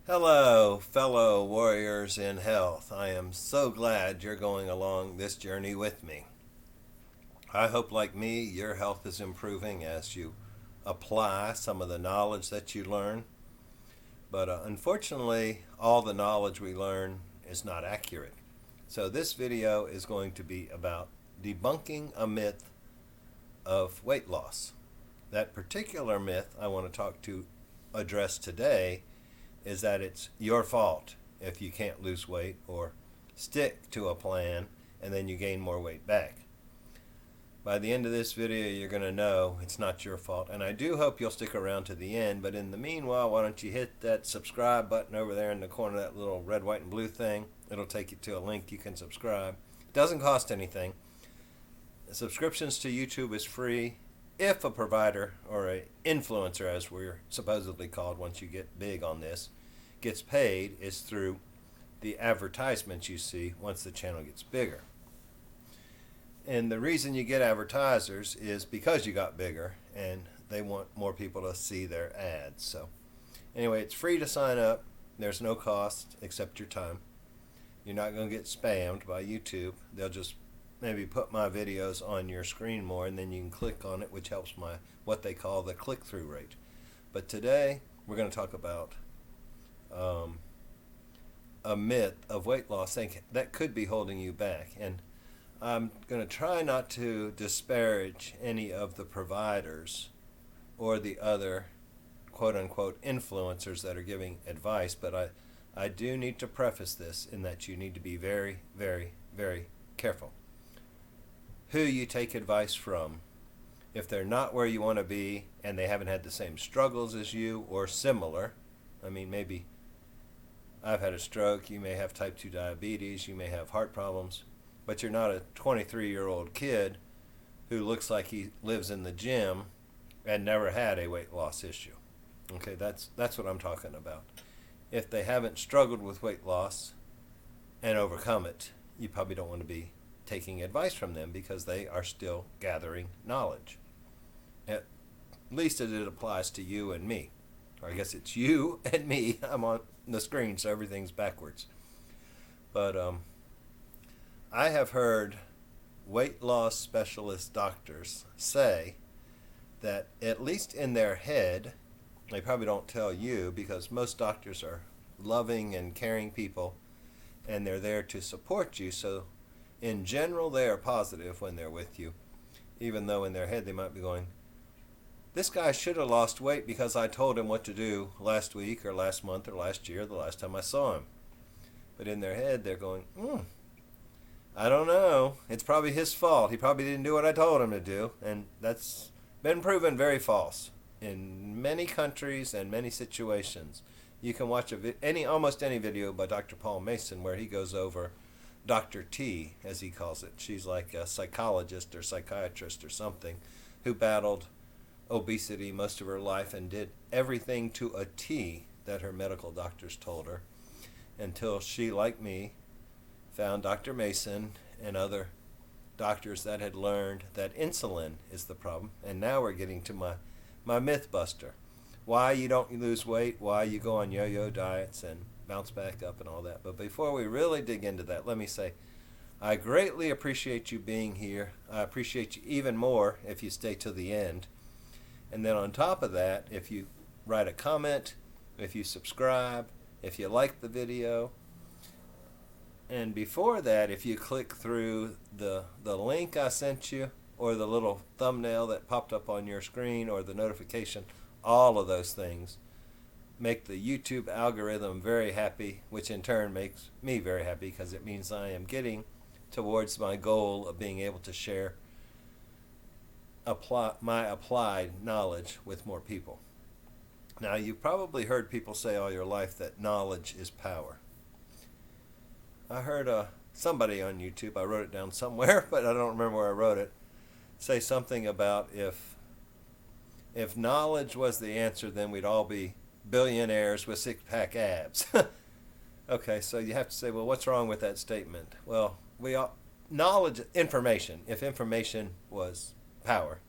Hello, fellow warriors in health. I am so glad you're going along this journey with me. I hope, like me, your health is improving as you apply some of the knowledge that you learn. But unfortunately, all the knowledge we learn is not accurate. So, this video is going to be about debunking a myth of weight loss. That particular myth I want to address today is that it's your fault if you can't lose weight or stick to a plan and then you gain more weight back. By the end of this video, you're going to know it's not your fault. And I do hope you'll stick around to the end. But in the meanwhile, why don't you hit that subscribe button over there in the corner, that little red, white, and blue thing. It'll take you to a link you can subscribe. It doesn't cost anything. Subscriptions to YouTube is free if a provider or an influencer, as we're supposedly called once you get big on this, gets paid is through the advertisements you see once the channel gets bigger. And the reason you get advertisers is because you got bigger and they want more people to see their ads. So anyway, it's free to sign up. There's no cost except your time. You're not going to get spammed by YouTube. They'll just maybe put my videos on your screen more, and then you can click on it, which helps my what they call the click-through rate. But today we're going to talk about a myth of weight loss that could be holding you back. And I'm going to try not to disparage any of the providers or the other quote-unquote influencers that are giving advice, but I do need to preface this in that you need to be very, very, very careful who you take advice from. If they're not where you want to be and they haven't had the same struggles as you or similar, I mean, maybe I've had a stroke, you may have type 2 diabetes, you may have heart problems, but you're not a 23-year-old kid who looks like he lives in the gym and never had a weight loss issue. Okay, that's what I'm talking about. If they haven't struggled with weight loss and overcome it, you probably don't want to be taking advice from them because they are still gathering knowledge. At least as it applies to you and me. Or I guess it's you and me. I'm on the screen, so everything's backwards. But I have heard weight loss specialist doctors say that at least in their head, they probably don't tell you because most doctors are loving and caring people and they're there to support you. So in general, they are positive when they're with you, even though in their head they might be going, this guy should have lost weight because I told him what to do last week or last month or last year, the last time I saw him. But in their head, they're going, I don't know. It's probably his fault. He probably didn't do what I told him to do. And that's been proven very false in many countries and many situations. You can watch almost any video by Dr. Paul Mason where he goes over Dr. T, as he calls it. She's like a psychologist or psychiatrist or something who battled obesity most of her life and did everything to a T that her medical doctors told her until she, like me, found Dr. Mason and other doctors that had learned that insulin is the problem. And now we're getting to my myth buster. Why you don't lose weight, why you go on yo-yo diets and bounce back up and all that. But before we really dig into that, let me say I greatly appreciate you being here. I appreciate you even more if you stay to the end. And then on top of that, if you write a comment, if you subscribe, if you like the video, and before that, if you click through the link I sent you or the little thumbnail that popped up on your screen or the notification, all of those things make the YouTube algorithm very happy, which in turn makes me very happy because it means I am getting towards my goal of being able to share my applied knowledge with more people. Now, you've probably heard people say all your life that knowledge is power. I heard somebody on YouTube, I wrote it down somewhere, but I don't remember where I wrote it, say something about if knowledge was the answer, then we'd all be billionaires with six-pack abs. Okay, so you have to say, well, what's wrong with that statement? Well, knowledge, information. If information was power,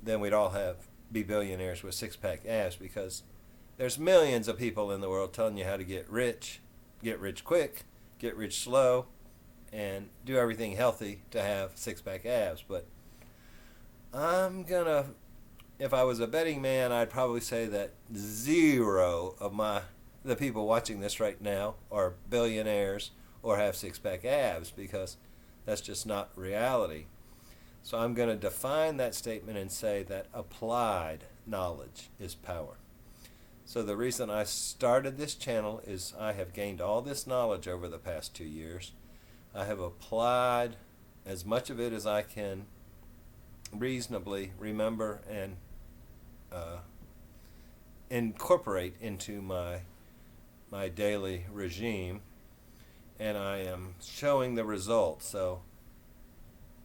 then we'd all be billionaires with six-pack abs because There's millions of people in the world telling you how to get rich quick, get rich slow, and do everything healthy to have six-pack abs. But if I was a betting man, I'd probably say that zero of the people watching this right now are billionaires or have six-pack abs, because that's just not reality. So I'm going to define that statement and say that applied knowledge is power. So the reason I started this channel is I have gained all this knowledge over the past 2 years. I have applied as much of it as I can reasonably remember and incorporate into my daily regime, and I am showing the results. So,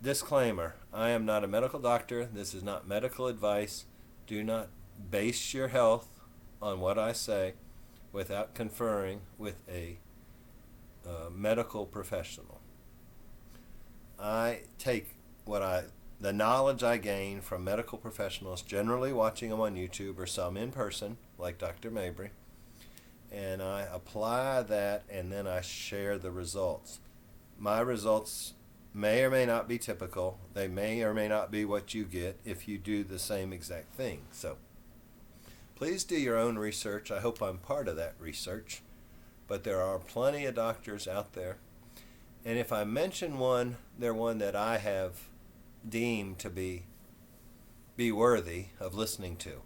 disclaimer, I am not a medical doctor. This is not medical advice. Do not base your health on what I say without conferring with a medical professional. I take the knowledge I gain from medical professionals, generally watching them on YouTube or some in person, like Dr. Mabry, and I apply that, and then I share the results. My results may or may not be typical. They may or may not be what you get if you do the same exact thing. So please do your own research. I hope I'm part of that research. But there are plenty of doctors out there. And if I mention one, they're one that I have deemed to be worthy of listening to.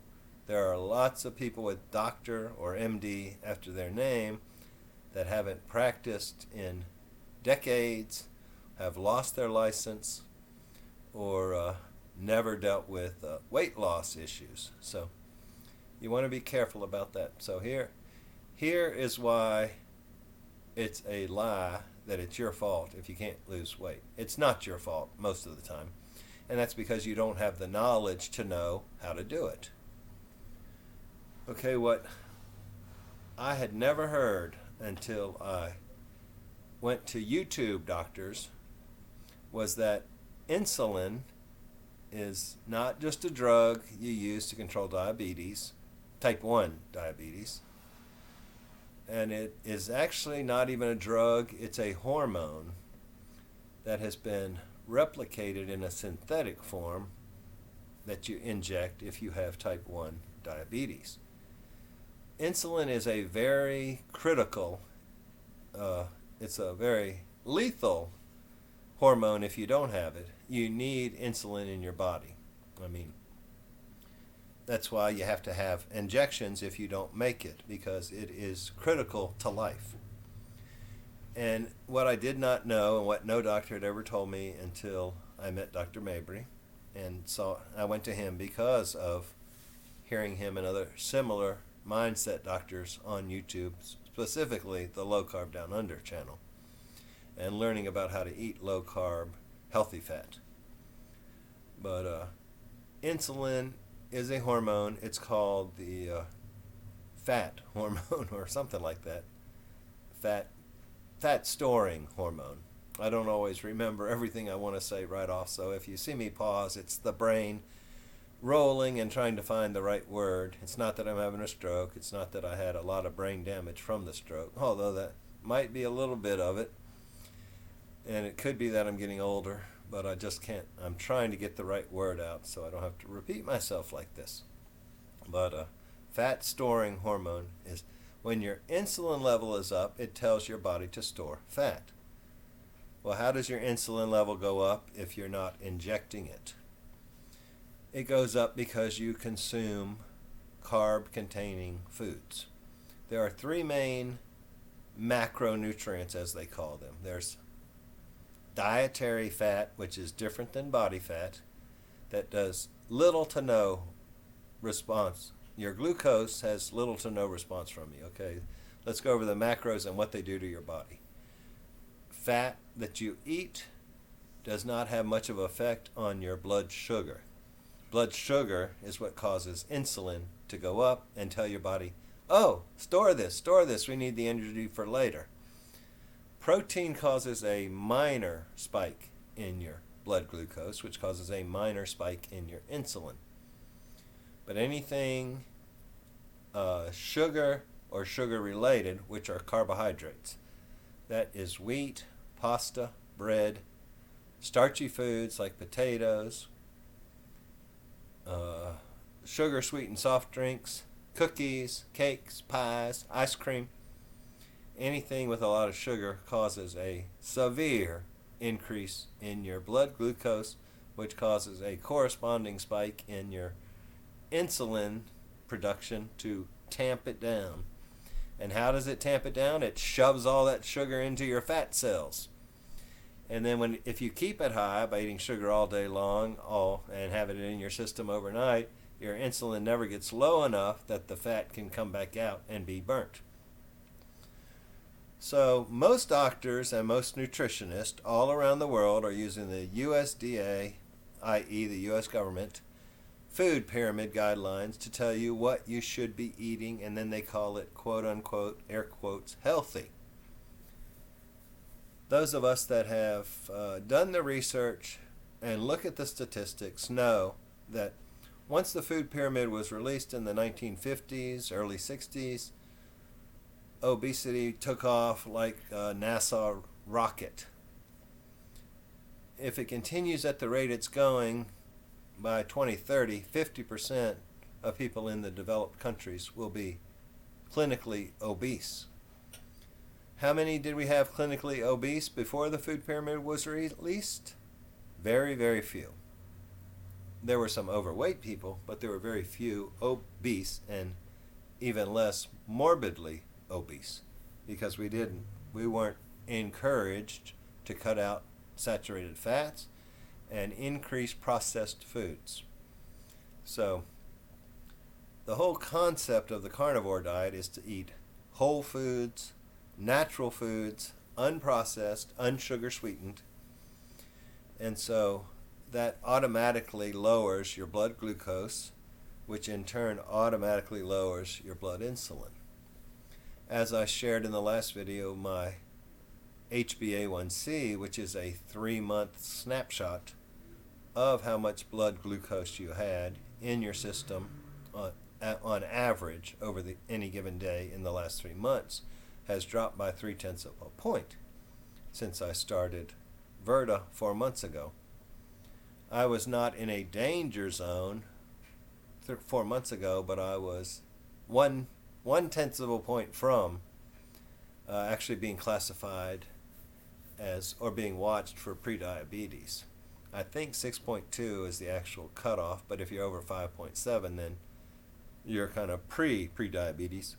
There are lots of people with doctor or MD after their name that haven't practiced in decades, have lost their license, or never dealt with weight loss issues. So you want to be careful about that. So here is why it's a lie that it's your fault if you can't lose weight. It's not your fault most of the time. And that's because you don't have the knowledge to know how to do it. Okay, what I had never heard until I went to YouTube doctors was that insulin is not just a drug you use to control diabetes, type 1 diabetes. And it is actually not even a drug, it's a hormone that has been replicated in a synthetic form that you inject if you have type 1 diabetes. Insulin is a very critical, it's a very lethal hormone if you don't have it. You need insulin in your body. I mean, that's why you have to have injections if you don't make it, because it is critical to life. And what I did not know, and what no doctor had ever told me until I met Dr. Mabry, and so I went to him because of hearing him and other similar mindset doctors on YouTube, specifically the Low Carb Down Under channel, and learning about how to eat low carb, healthy fat. But insulin is a hormone. It's called the fat hormone or something like that. Fat storing hormone. I don't always remember everything I want to say right off, so if you see me pause, it's the brain rolling and trying to find the right word. It's not that I'm having a stroke. It's not that I had a lot of brain damage from the stroke, although that might be a little bit of it. And it could be that I'm getting older, but I just can't. I'm trying to get the right word out so I don't have to repeat myself like this. But fat storing hormone is when your insulin level is up, it tells your body to store fat. Well, how does your insulin level go up if you're not injecting it? It goes up because you consume carb-containing foods. There are three main macronutrients, as they call them. There's dietary fat, which is different than body fat, that does little to no response. Your glucose has little to no response from you. Okay, let's go over the macros and what they do to your body. Fat that you eat does not have much of an effect on your blood sugar. Blood sugar is what causes insulin to go up and tell your body, oh, store this, we need the energy for later. Protein causes a minor spike in your blood glucose, which causes a minor spike in your insulin. But anything sugar or sugar related, which are carbohydrates. That is wheat, pasta, bread, starchy foods like potatoes, sugar sweetened soft drinks, cookies, cakes, pies, ice cream. Anything with a lot of sugar causes a severe increase in your blood glucose, which causes a corresponding spike in your insulin production to tamp it down. And how does it tamp it down? It shoves all that sugar into your fat cells. And then if you keep it high by eating sugar all day long and have it in your system overnight, your insulin never gets low enough that the fat can come back out and be burnt. So most doctors and most nutritionists all around the world are using the USDA, i.e. the U.S. government, food pyramid guidelines to tell you what you should be eating, and then they call it, quote unquote, air quotes, healthy. Those of us that have done the research and look at the statistics know that once the food pyramid was released in the 1950s, early 60s, obesity took off like a NASA rocket. If it continues at the rate it's going, by 2030, 50% of people in the developed countries will be clinically obese. How many did we have clinically obese before the food pyramid was released? Very, very few. There were some overweight people, but there were very few obese and even less morbidly obese, because we weren't encouraged to cut out saturated fats and increase processed foods. So the whole concept of the carnivore diet is to eat whole foods, natural foods, unprocessed, unsugar sweetened. And so that automatically lowers your blood glucose, which in turn automatically lowers your blood insulin. As I shared in the last video, my HbA1c, which is a 3-month snapshot of how much blood glucose you had in your system on average over any given day in the last 3 months, has dropped by 0.3 of a point since I started Verta 4 months ago. I was not in a danger zone 4 months ago, but I was 1/10 of a point from actually being classified as or being watched for prediabetes. I think 6.2 is the actual cutoff, but if you're over 5.7, then you're kind of pre-diabetes.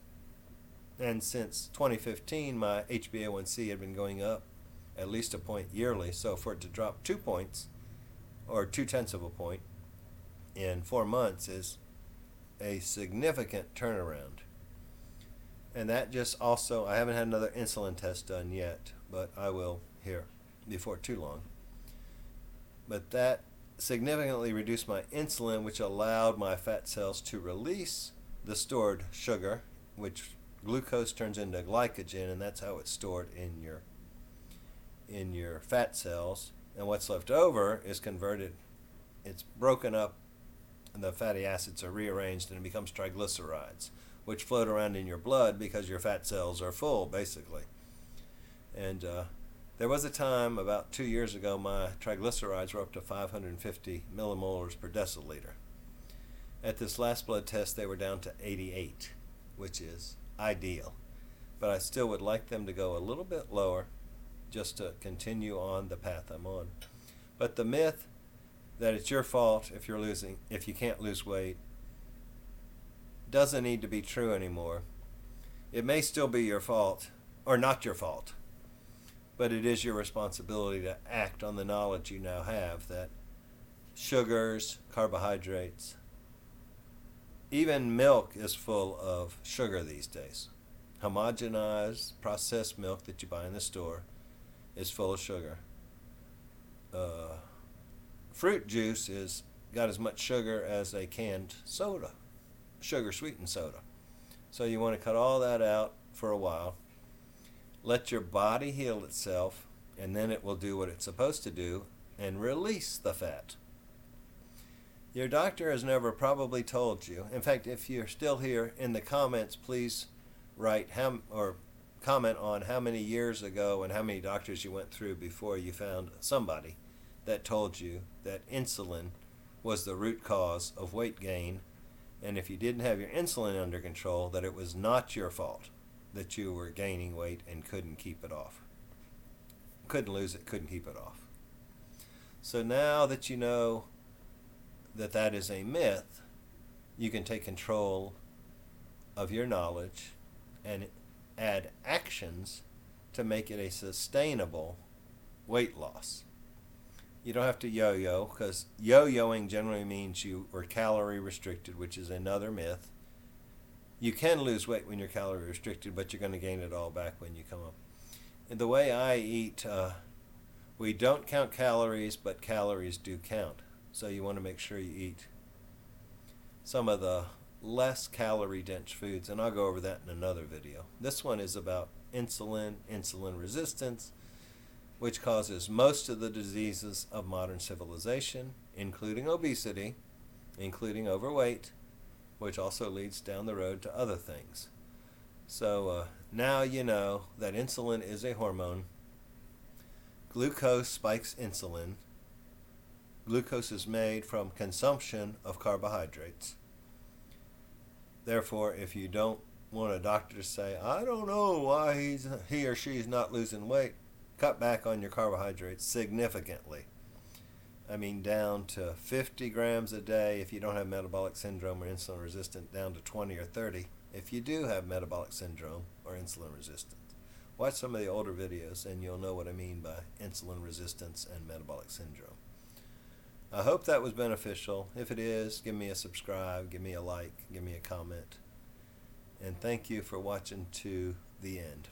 And since 2015, my HbA1c had been going up at least a point yearly, so for it to drop 2 points, or 0.2 of a point, in 4 months is a significant turnaround. And that just also, I haven't had another insulin test done yet, but I will here before too long. But that significantly reduced my insulin, which allowed my fat cells to release the stored sugar, which glucose turns into glycogen, and that's how it's stored in your fat cells. And what's left over is converted, it's broken up, and the fatty acids are rearranged, and it becomes triglycerides, which float around in your blood because your fat cells are full, basically. And there was a time about 2 years ago my triglycerides were up to 550 millimolars per deciliter. At this last blood test they were down to 88, which is ideal. But I still would like them to go a little bit lower just to continue on the path I'm on. But the myth that it's your fault if you can't lose weight doesn't need to be true anymore. It may still be your fault, or not your fault, but it is your responsibility to act on the knowledge you now have that sugars, carbohydrates, even milk is full of sugar these days. Homogenized, processed milk that you buy in the store is full of sugar. Fruit juice is got as much sugar as a canned soda, sugar sweetened soda. So you want to cut all that out for a while. Let your body heal itself, and then it will do what it's supposed to do and release the fat. Your doctor has never probably told you. In fact, if you're still here in the comments, please write or comment on how many years ago and how many doctors you went through before you found somebody that told you that insulin was the root cause of weight gain, and if you didn't have your insulin under control, that it was not your fault that you were gaining weight and couldn't keep it off. Couldn't lose it, couldn't keep it off. So now that you know that that is a myth, you can take control of your knowledge and add actions to make it a sustainable weight loss. You don't have to yo-yo, because yo-yoing generally means you were calorie restricted, which is another myth. You can lose weight when you're calorie restricted, but you're going to gain it all back when you come up. And the way I eat, we don't count calories, but calories do count. So you want to make sure you eat some of the less calorie-dense foods, and I'll go over that in another video. This one is about insulin, insulin resistance, which causes most of the diseases of modern civilization, including obesity, including overweight, which also leads down the road to other things. So now you know that insulin is a hormone. Glucose spikes insulin. Glucose is made from consumption of carbohydrates. Therefore, if you don't want a doctor to say, I don't know why he or she's not losing weight, cut back on your carbohydrates significantly. I mean, down to 50 grams a day if you don't have metabolic syndrome or insulin resistant, down to 20 or 30 if you do have metabolic syndrome or insulin resistance. Watch some of the older videos and you'll know what I mean by insulin resistance and metabolic syndrome. I hope that was beneficial. If it is, give me a subscribe, give me a like, give me a comment. And thank you for watching to the end.